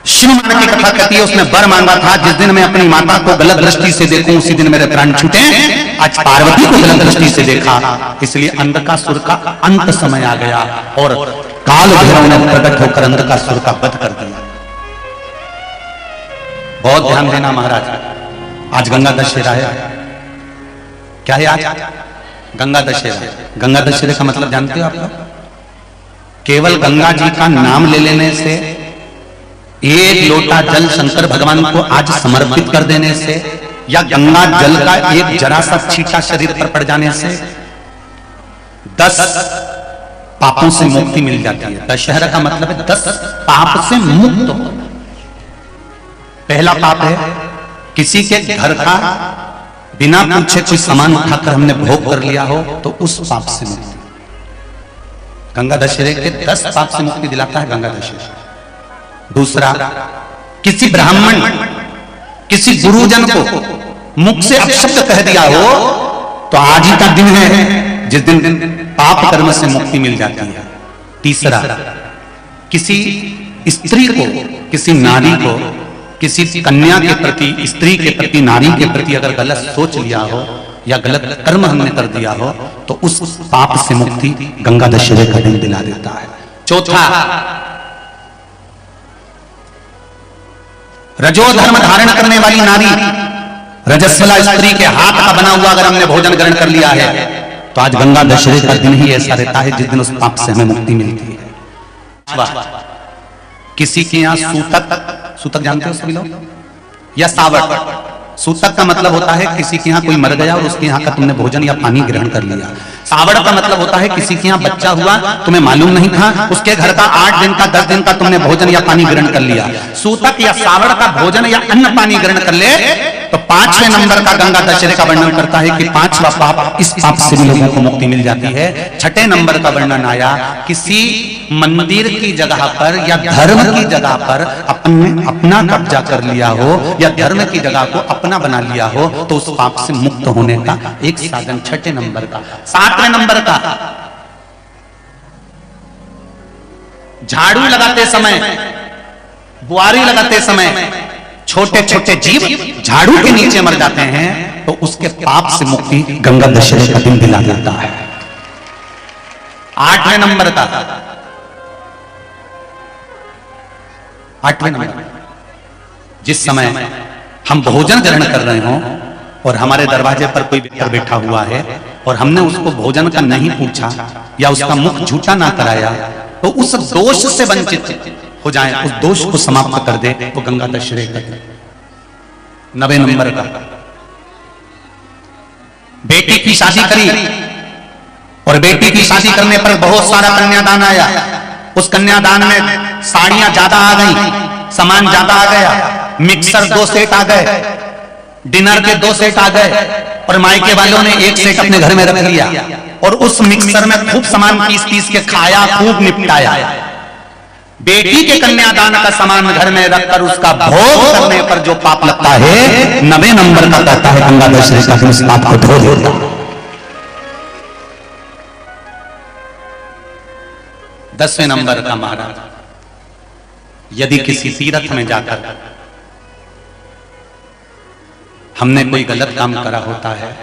शिव माता की कथा कहती है, उसने वर मांगा था, जिस दिन मैं अपनी माता को गलत दृष्टि से देखूं उसी दिन मेरे प्राण छूटे। आज पार्वती को गलत दृष्टि से देखा, इसलिए अंधकासुर का अंत समय आ गया और काल भैरव ने प्रकट होकर अंधकासुर का वध कर दिया। बहुत ध्यान देना महाराज, आज गंगा दशहरा है। क्या है आज? गंगा दशहरा। गंगा दशहरे का मतलब जानते हो आप लोग? केवल गंगा जी का नाम ले लेने से, एक लोटा जल शंकर भगवान को आज समर्पित कर देने से, या गंगा जल का एक जरा सा छींटा शरीर पर पड़ जाने से 10 पापों से मुक्ति मिल जाती है। दशहरा का मतलब है 10 पाप से मुक्त हो। पहला पाप है किसी के घर का बिना पूछे कोई सामान उठाकर हमने भोग कर लिया हो तो उस पाप से मुक्ति। गंगा दशहरे के 10 पाप से मुक्ति दिलाता है गंगा दशहरा। दूसरा, किसी ब्राह्मण किसी गुरुजन को मुख से अपशब्द कह दिया हो तो आज ही का दिन है जिस दिन पाप कर्म से मुक्ति मिल जाती है। तीसरा, किसी स्त्री को, किसी नारी को, किसी कन्या के प्रति, स्त्री के प्रति, नारी के प्रति अगर गलत सोच लिया हो या गलत कर्म हमने कर दिया हो तो उस पाप से मुक्ति गंगा दशहरे का दिन दिला देता है। चौथा, रजो धर्म धारण करने वाली नारी, रजस्वला स्त्री के हाथ का बना हुआ अगर हमने भोजन ग्रहण कर लिया है तो आज गंगा दशहरे का दिन ही ऐसा रहता है जिस दिन उस पाप से हमें मुक्ति मिलती है। किसी के यहां सूतक, सूतक जानते हो सभी लोग, या सावट। सूतक का मतलब होता है किसी के यहाँ कोई मर गया और उसके यहाँ का तुमने भोजन या पानी ग्रहण कर लिया। सावड़ का मतलब होता है किसी के यहाँ बच्चा हुआ, तुम्हें मालूम नहीं था, उसके घर का 8 दिन का 10 दिन का तुमने भोजन या पानी ग्रहण कर लिया। सूतक या सावड़ का भोजन या अन्न पानी ग्रहण कर ले तो 5वें नंबर का गंगा दशहरे का वर्णन करता है कि 5वां पाप, इस पाप से भी लोगों को मुक्ति मिल जाती है। 6ठे नंबर का वर्णन आया, किसी मंदिर की जगह पर या धर्म की जगह पर अपना कब्जा कर लिया हो या धर्म की जगह को अपना बना लिया हो तो उस पाप से मुक्त होने का एक साधन 6ठे नंबर का। 7वें नंबर का, झाड़ू लगाते समय, बुआरी लगाते समय छोटे छोटे जीव झाड़ू के नीचे मर जाते हैं तो उसके पाप से मुक्ति गंगा दशहरे का दिन दिला देता है। 8वें नंबर का, 8वें नंबर, जिस समय हम भोजन ग्रहण कर रहे हों और हमारे दरवाजे पर कोई व्यक्ति बैठा हुआ है और हमने उसको भोजन का नहीं पूछा या उसका मुख झूठा ना कराया तो उस दोष से वंचित हो जाए, उस दोष को समाप्त कर दे वो गंगा दशहरे का। 9वें नंबर का, बेटी की शादी करी और बेटी की शादी करने पर बहुत सारा कन्यादान आया। उस कन्यादान में साड़ियां ज्यादा आ गई, सामान ज्यादा आ गया, मिक्सर 2 सेट आ गए, डिनर के 2 सेट आ गए और मायके वालों ने 1 सेट अपने घर में रख लिया और उस मिक्सर में खूब सामान पीस के खाया, खूब निपटाया। बेटी के कन्यादान का सामान घर में रखकर उसका भोग करने पर जो पाप लगता है 9वें नंबर का कहता है गंगा दशहरे का दिन उस पाप को धो देता। 10वें नंबर का महाराज, यदि किसी तीर्थ में जाकर हमने कोई गलत काम करा होता है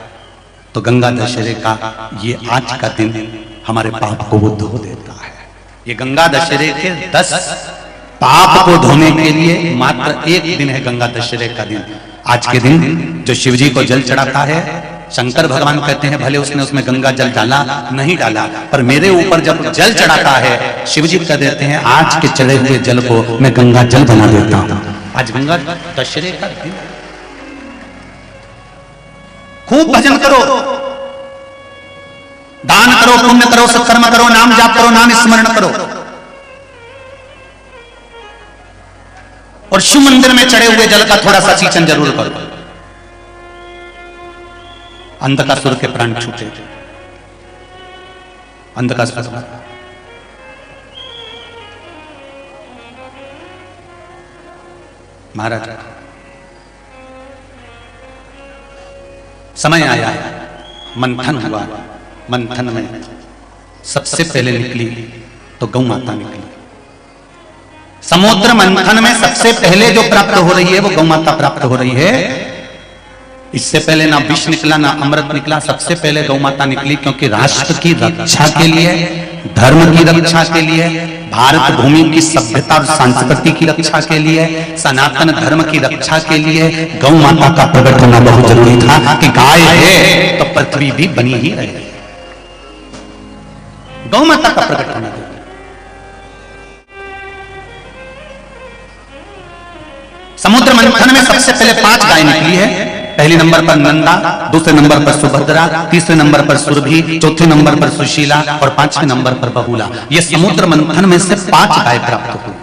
तो गंगा दशहरे का ये आज का दिन हमारे पाप को वो धो देता है। ये गंगा दशहरे के 10 पाप को धोने के लिए मात्र एक दिन है गंगा दशहरे का दिन। आज के दिन जो शिव जी को जल चढ़ाता है, शंकर भगवान कहते हैं भले उसने उसमें गंगा जल डाला नहीं डाला, पर मेरे ऊपर जब जल चढ़ाता है शिव जी कह देते हैं आज के चढ़े हुए जल को मैं गंगा जल बना देता हूं। आज गंगा दशहरे का दिन, खूब भजन करो, दान करो, पुण्य करो, सत्कर्म करो, नाम जाप करो, नाम स्मरण करो और शिव मंदिर में चढ़े हुए जल का थोड़ा सा सिंचन जरूर करो। अंधकासुर के प्राण छूटे, अंधकासुर महाराज समय आया, मंथन हुआ, मंथन में सबसे पहले निकली तो गौ माता निकली। समुद्र मंथन में सबसे पहले जो प्राप्त हो रही है वो गौ माता प्राप्त हो रही है। इससे पहले ना विष निकला ना अमृत निकला, सबसे पहले गौ माता निकली क्योंकि राष्ट्र की रक्षा के लिए, धर्म की रक्षा के लिए, भारत भूमि की सभ्यता और संस्कृति की रक्षा के लिए, सनातन धर्म की रक्षा के लिए गौ माता का प्रकट होना बहुत जरूरी था कि गाय है तो पृथ्वी भी बनी ही रहे। गौ माता का प्रकट होना जरूरी। समुद्र मंथन में सबसे पहले 5 गाय निकली है। पहले नंबर पर नंदा, दूसरे नंबर पर सुभद्रा, तीसरे नंबर पर सुरभि, चौथे नंबर पर सुशीला और 5वें नंबर पर बहुला। यह समुद्र मंथन में से 5 गाय प्राप्त हुई।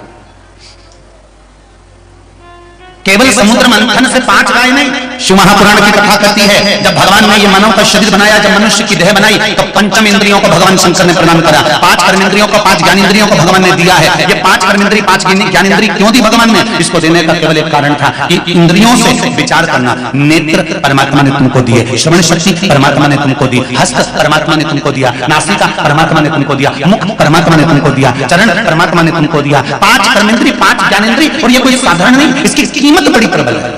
केवल समुद्र मंथन से 5 गाय नहीं, शिव महापुराण की कथा कहती है, जब भगवान ने ये मानव का शरीर बनाया, जब मनुष्य की देह बनाई, तो पंचम इंद्रियों को भगवान शंकर ने प्रदान करा। 5 कर्मेंद्रियों को, 5 ज्ञानेंद्रियों को भगवान ने दिया है। ये 5 कर्मेंद्रिय, 5 ज्ञानेंद्रिय क्यों दी भगवान ने? इसको देने का केवल एक कारण था कि इंद्रियों से विचार करना। नेत्र परमात्मा ने तुमको दिए, श्रवण शक्ति परमात्मा ने तुमको दी, हस्त परमात्मा ने तुमको दिया, नासिका परमात्मा ने तुमको दिया, मुख परमात्मा ने तुमको दिया, चरण परमात्मा ने तुमको दिया। 5 कर्मेंद्रिय, 5 ज्ञानेंद्रिय, और ये कोई साधारण नहीं, इसकी कीमत बड़ी प्रबल है।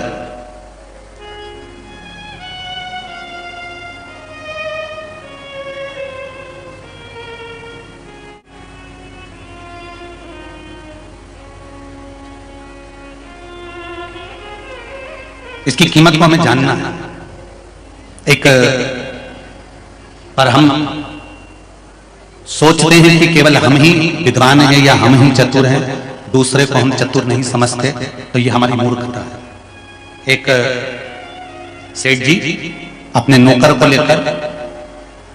इसकी कीमत को हमें जानना है। एक पर हम सोचते हैं कि केवल हम ही विद्वान हैं या हम ही चतुर हैं, दूसरे को हम चतुर नहीं समझते, तो ये हमारी मूर्खता है। एक सेठ जी अपने नौकर को लेकर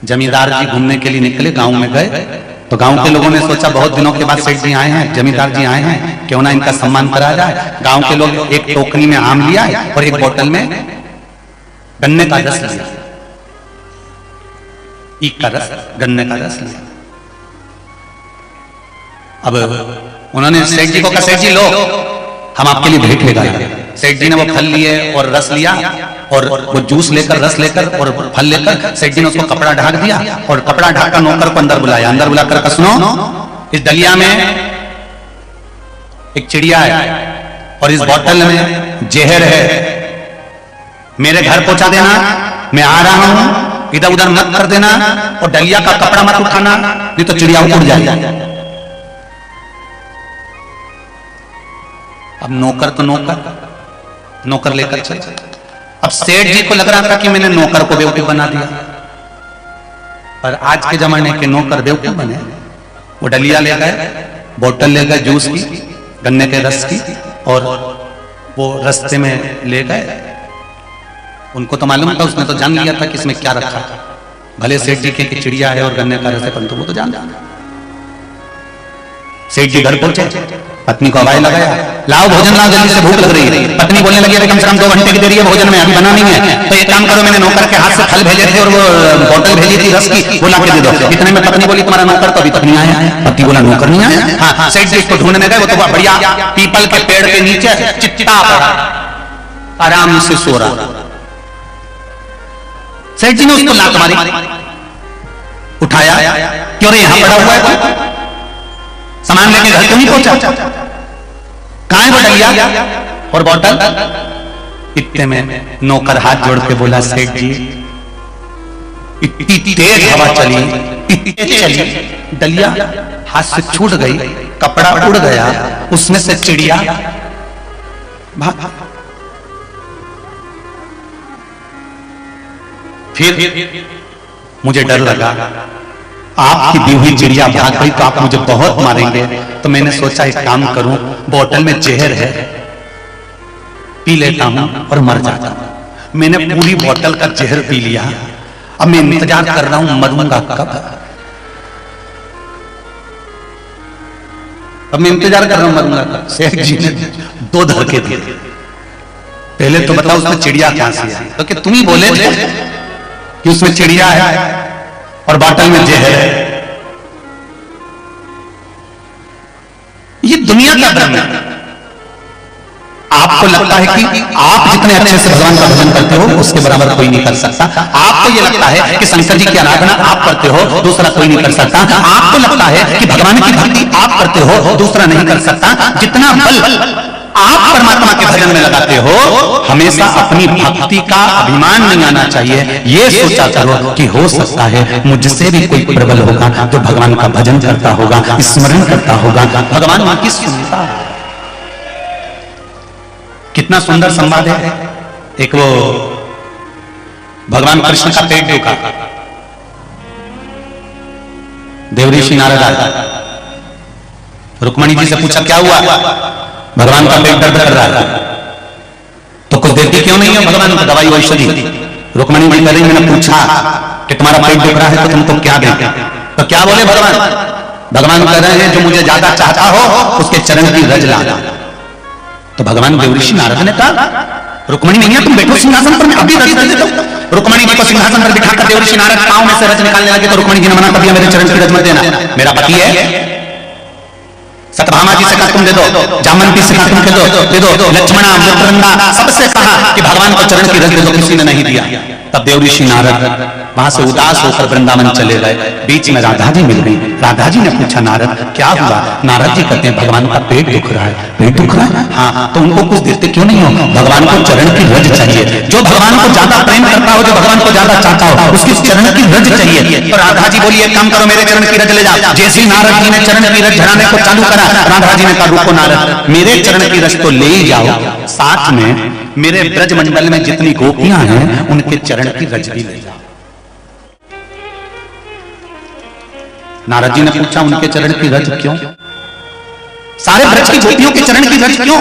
जमींदार जी घूमने के लिए निकले, गांव में गए, तो गांव के लोगों ने सोचा बहुत दिनों के बाद सेठ जी आए हैं, जमींदार जी आए हैं, क्यों ना इनका सम्मान करा जाए। गांव के लोग एक टोकरी में आम लिया और एक बोतल में गन्ने का रस लिया, ईख का रस, गन्ने का रस लिया। अब उन्होंने सेठ जी को कहा, सेठ जी लो, हम आपके लिए भेंट लेकर आए। सेठ जी ने वो फल लिए और रस लिया, और वो जूस लेकर, रस लेकर और फल लेकर सेठ जी ने उसको कपड़ा ढक दिया, और कपड़ा ढककर नौकर को अंदर बुलाया। अंदर बुलाकर कहा, सुनो, इस डलिया में एक चिड़िया है और इस बोतल में जहर है, मेरे घर पहुंचा देना, मैं आ रहा हूं, इधर उधर मत कर देना, और डलिया का कपड़ा मत उठाना, नहीं तो चिड़िया उड़ जाएगी। अब नौकर तो नौकर लेकर चल। अब सेठ जी को लग रहा था कि मैंने नौकर को बेवकूफ बना दिया, पर आज के जमाने के नौकर बेवकूफ बने। वो डलिया ले गए, बोतल ले गए जूस की, गन्ने के रस की, और वो रास्ते में ले गए। उनको तो मालूम था, उसने तो जान लिया था कि इसमें क्या रखा। भले सेठ जी के चिड़िया है और गन्ने का रस है, परंतु वो तो जान। सेठ जी घर पहुंचे, पत्नी को आवाज लगाया, लाओ भोजन लाओ, जल्दी से भूख लग रही है। पत्नी बोलने लगी, कम से कम 2 घंटे की देरी है भोजन में, अभी बना नहीं है। तो एक काम करो, मैंने नौकर के हाथ से फल भेजे थे और वो बोतल भेजी थी रस की, वो ला के दे दो। इतने में पत्नी बोली, तुम्हारा नौकर तो अभी तक नहीं आया। पति बोला, नौकर नहीं आया? हाँ, सेठ जी इसको ढूंढने गए, वो तो बढ़िया पीपल के पेड़ के नीचे चित्ता पड़ा, आराम से सो रहा। सेठ जी ने उसको लात मारी, उठाया, क्यों रे यहां पड़ा हुआ है, सामान लेके घर क्यों नहीं पहुंचा, कहां है वो डलिया और बोतल? इतने में नौकर हाथ जोड़ के बोला, सेठ जी इतनी तेज हवा चली, डलिया हाथ से छूट गई, कपड़ा उड़ गया, उसमें से चिड़िया भाग। फिर मुझे डर लगा, आपकी दी हुई चिड़िया भाग गई तो आप मुझे बहुत मारेंगे। तो मैंने सोचा एक काम करूं, बोतल में जहर है, पी लेता हूं और मर जाता हूं। मैंने पूरी बोतल का जहर पी लिया। अब मैं इंतजार कर रहा हूं, मरूंगा कब। अब मैं इंतजार कर रहा हूं, मरूंगा कब। सेठ जी ने 2 धक्के दिए। पहले तो बताओ उसमें चिड़िया कहां से आई? तो कि तुम ही बोले थे कि उसमें चिड़िया है और बोतल में जहर है। ये दुनिया का भ्रम है। आपको लगता है कि आप जितने अच्छे से भगवान का भजन करते हो उसके बराबर कोई नहीं कर सकता। आपको ये लगता है कि शंकर जी की आराधना आप करते हो, दूसरा कोई नहीं कर सकता। आपको लगता है कि भगवान की भक्ति आप करते हो, दूसरा नहीं कर सकता। जितना बल आप परमात्मा के भजन में लगाते हो, हमेशा अपनी भक्ति का अभिमान नहीं आना चाहिए। ये सोचा करो कि हो सकता है मुझसे भी कोई प्रबल होगा जो भगवान का भजन करता होगा, स्मरण करता होगा, भगवान उनकी सुनता है। कितना सुंदर संवाद है। एक वो भगवान कृष्ण का पेट दुखा, देवऋषि नारद आया, रुक्मणी जी से पूछा क्या हुआ? भगवान का पेट दर्द कर रहा है, तो कुछ देती क्यों नहीं है भगवान को दवाई औषधि? रुक्मणी जी कह रही, मैंने पूछा कि तुम्हारा पेट दुख रहा है तो तुमको क्या देते? तो क्या बोले भगवान? भगवान कह रहे हैं जो मुझे ज्यादा चाहता हो उसके चरण की रज लाना। तो भगवान देवऋषि नारद ने कहा, रुक्मणी मैया तुम बैठो सिंहासन पर, मैं अभी रज दे देता हूं। रुक्मणी जी को सिंहासन पर बिठाकर देवर्षि नारद पांव में से रज निकालने लगे तो रुक्मणी जी ने मना कर दिया, मेरे चरण की रज मत देना, मेरा पति है। सत्यभामा जी से कहा तुम दे दो, जामवंती से कहा तुम दे दो, लक्ष्मणा मृत्रंदा सबसे कहा कि भगवान को चरण की रज दे दो, किसी ने नहीं दिया। तब देवऋषि नारद वहां से उदास होकर वृंदावन चले गए। बीच में राधा जी मिल गई। राधा जी ने पूछा नारद क्या हुआ? नारद जी कहते हैं भगवान का पेट दुख रहा है। पेट दुख रहा है? हाँ। तो उनको कुछ देते क्यों नहीं हो? भगवान को चरण की रज चाहिए। जो भगवान को ज्यादा प्रेम करता हो, जो भगवान को ज्यादा चाहता हो, उसकी चरण की रज चाहिए। तो राधा जी बोली एक काम करो, मेरे चरण की रज ले जाओ। जैसे नारद जी ने चरण की रज झड़ाने को चालू करा, राधा जी ने कहा रुको नारद, मेरे चरण की रज तो ले ही जाओ, साथ में मेरे ब्रज मंडल में जितनी गोपियां हैं उनके चरण की रज भी ले जाओ। नारद जी ने पूछा उनके चरण की रज क्यों? सारे ब्रज की गोपियों के चरण की रज क्यों?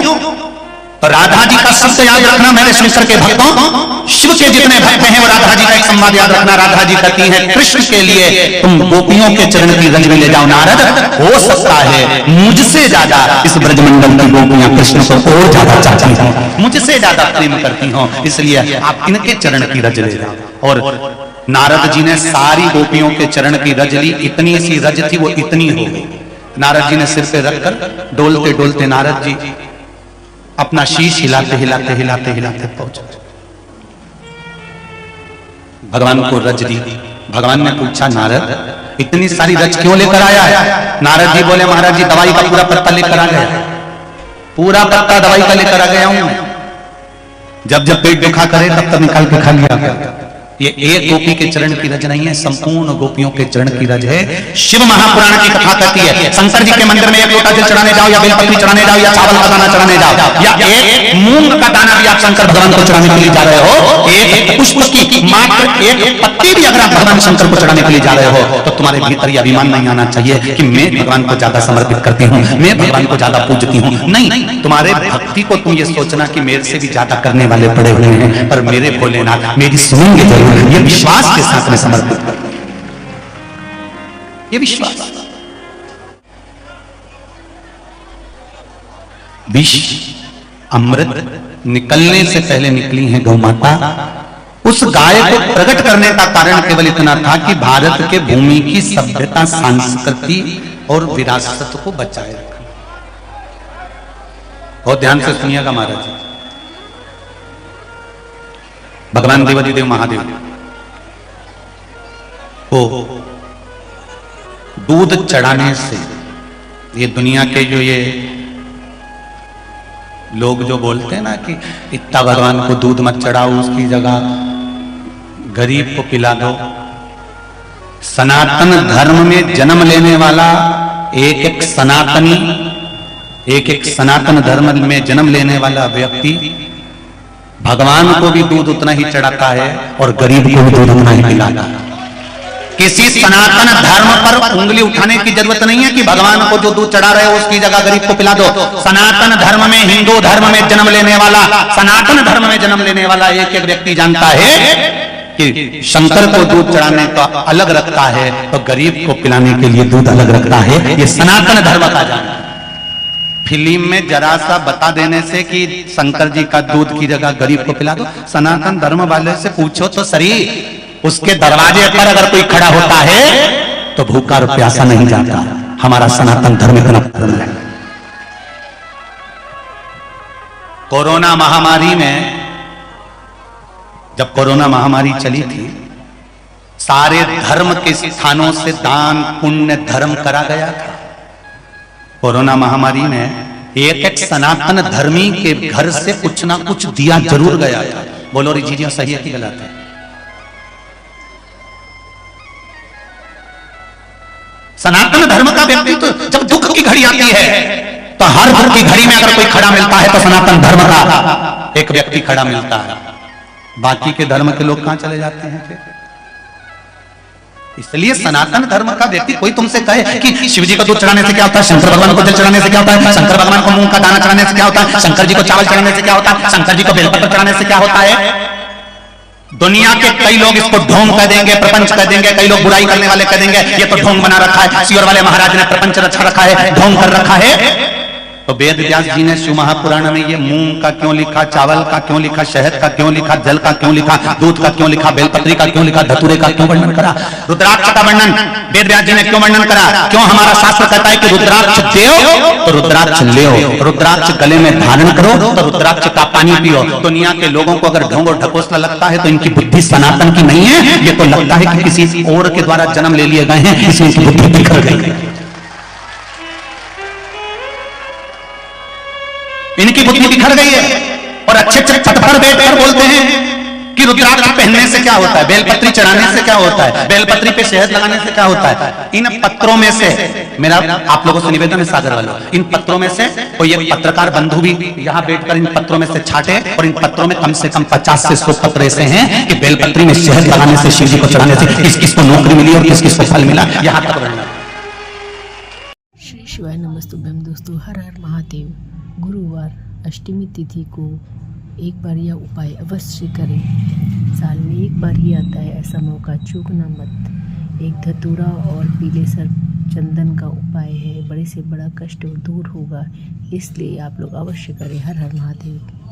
तो राधा जी का शब्द याद रखना, मेरे शंकर के भक्तों, शिव के जितने भक्त हैं वो राधा जी का एक संवाद याद रखना। राधा जी कहती हैं कृष्ण के लिए तुम गोपियों के चरण की रज में ले जाओ। नारद हो सकता है मुझसे ज्यादा इस ब्रजमंडल की गोपियां कृष्ण को और ज्यादा चाहती हो, मुझसे ज्यादा प्रेम करती हो, इसलिए आप इनके चरण की रज ले जाओ। और नारद जी ने सारी गोपियों के चरण की रज ली। इतनी सी रज थी वो इतनी हो गई। नारद जी ने सिर पे रखकर डोलते डोलते नारद जी अपना शीश हिलाते हिलाते हिलाते हिलाते पहुंचे। भगवान को रज दी। भगवान ने पूछा नारद इतनी सारी रज क्यों लेकर आया है? नारद जी बोले महाराज जी दवाई का पूरा पत्ता लेकर आ गया, पूरा पत्ता दवाई का लेकर आ गया हूं मैं। जब जब पेट दुखा करे तब तब निकाल के खा लिया। ये एक गोपी के चरण की रज नहीं है, संपूर्ण गोपियों के चरण की रज है। शिव महापुराण की कथा कहती है शंकर जी के मंदिर में एक लोटा जल चढ़ाने जाओ या बेलपत्री चढ़ाने जाओ या चावल का दाना चढ़ाने जाओ या एक मूंग का दाना भी आप शंकर भगवान को चढ़ाने के लिए जा रहे हो, एक पुष्प की मात्र एक पत्ती भी अगर आप भगवान शंकर को चढ़ाने के लिए जा रहे हो तो तुम्हारे भीतर यह अभिमान नहीं आना चाहिए कि मैं भगवान को ज्यादा समर्पित करती हूँ, मैं भगवान को ज्यादा पूजती हूँ। नहीं, तुम्हारे भक्ति को तुम ये सोचना कि मेरे से भी ज्यादा करने वाले पड़े हुए हैं, पर मेरे भोलेनाथ मेरी सुनेंगे जरूर, ये विश्वास के साथ में समर्पित कर, ये विश्वास। विष अमृत निकलने से पहले निकली है गौ माता। उस गाय को प्रकट करने का कारण केवल इतना था कि भारत के भूमि की सभ्यता, संस्कृति और विरासत को बचाए रखा। बहुत ध्यान से सुनिएगा महाराज जी। भगवान देवादिदेव महादेव को दूध चढ़ाने से, ये दुनिया के जो ये लोग जो बोलते हैं ना कि इतना भगवान को दूध मत चढ़ाओ, उसकी जगह गरीब को पिला दो। सनातन धर्म में जन्म लेने वाला एक एक सनातनी, एक एक सनातन धर्म में जन्म लेने वाला व्यक्ति भगवान को भी दूध उतना ही चढ़ाता है और गरीब को भी दूध उतना ही पिलाता है। किसी सनातन धर्म पर उंगली उठाने की जरूरत नहीं है कि भगवान को जो दूध चढ़ा रहे हो उसकी जगह गरीब को पिला दो। सनातन धर्म में, हिंदू धर्म में जन्म लेने वाला, सनातन धर्म में जन्म लेने वाला एक एक व्यक्ति जानता है कि शंकर को दूध चढ़ाने का अलग रखता है तो गरीब को पिलाने के लिए दूध अलग रखता है। ये सनातन धर्म का जानना। फिल्म में जरा सा बता देने से कि शंकर जी का दूध की जगह गरीब को पिला दो, सनातन धर्म वाले से पूछो तो सही, उसके दरवाजे पर अगर कोई खड़ा होता है तो भूखा और प्यासा नहीं जाता। हमारा सनातन धर्म इतना धर्म है। कोरोना महामारी में, जब कोरोना महामारी चली थी, सारे धर्म के स्थानों से दान पुण्य धर्म करा गया था। कोरोना महामारी में एक एक सनातन धर्मी के घर से कुछ ना कुछ दिया जरूर गया था। बोलो रे जी, सही है कि गलत है? सनातन धर्म का व्यक्ति तो जब दुख की घड़ी आती है तो हर दुख की घड़ी में अगर कोई खड़ा मिलता है तो सनातन धर्म का एक व्यक्ति खड़ा मिलता है। बाकी के धर्म के लोग कहां चले जाते हैं फिर? इसलिए सनातन धर्म का व्यक्ति, कोई तुमसे कहे कि शिव जी को दूध चढ़ाने से क्या होता है, शंकर भगवान को जल चढ़ाने से क्या होता है, शंकर भगवान को मूंग का दाना चढ़ाने से क्या होता है, शंकर जी को चावल चढ़ाने से क्या होता है, शंकर जी को बेलपत्र चढ़ाने से क्या होता है, दुनिया के कई लोग इसको ढोंग कह देंगे, प्रपंच कह देंगे, कई लोग बुराई करने वाले कह देंगे ये तो ढोंग बना रखा है, सियोर वाले महाराज ने प्रपंच रचा रखा है, ढोंग कर रखा है। तो वेद व्यास जी ने शिव महापुराण में ये मूंग का क्यों लिखा, चावल का क्यों लिखा, शहद का क्यों लिखा, जल का क्यों लिखा, दूध का क्यों लिखा, बेलपत्री का क्यों लिखा, धतूरे का क्यों वर्णन करा, रुद्राक्ष का वर्णन वेद व्यास जी ने क्यों वर्णन करा? क्यों हमारा शास्त्र कहता है कि रुद्राक्ष देओ तो रुद्राक्ष लेओ, रुद्राक्ष गले में धारण करो तो रुद्राक्ष का पानी पियो। दुनिया के लोगों को अगर ढोंग और ढकोसला लगता है तो इनकी बुद्धि सनातन की नहीं है, ये तो लगता है कि किसी और के द्वारा जन्म ले लिए गए हैं, इसलिए इनकी बुद्धि बिखर गई है। इनकी बुद्धि बिखर गई है और अच्छे अच्छे छत पर बैठकर बोलते हैं कि रुद्राक्ष पहनने से क्या होता है, बेलपत्री चढ़ाने से क्या होता है, बेलपत्री पे शहद लगाने से क्या होता है। इन पत्रों में से मेरा आप लोगों से निवेदन है, सागर वालों, इन पत्रों में से कोई एक पत्रकार बंधु भी यहाँ बैठकर इन पत्रों में से छाटे, और इन पत्रों में कम से कम 50 से 100 पत्र ऐसे हैं कि बेलपत्री में शहद लगाने से, शिव जी को चढ़ाने से किस किस को नौकरी मिली और किस किस को फल मिला, यहाँ तक वर्णन। श्री शिवाय नमस्तुभ्यम। दोस्तों, हर हर महादेव। गुरुवार अष्टमी तिथि को एक बार यह उपाय अवश्य करें। साल में एक बार ही आता है, ऐसा मौका चूकना मत। एक धतूरा और पीले सर्प चंदन का उपाय है, बड़े से बड़ा कष्ट दूर होगा, इसलिए आप लोग अवश्य करें। हर हर महादेव।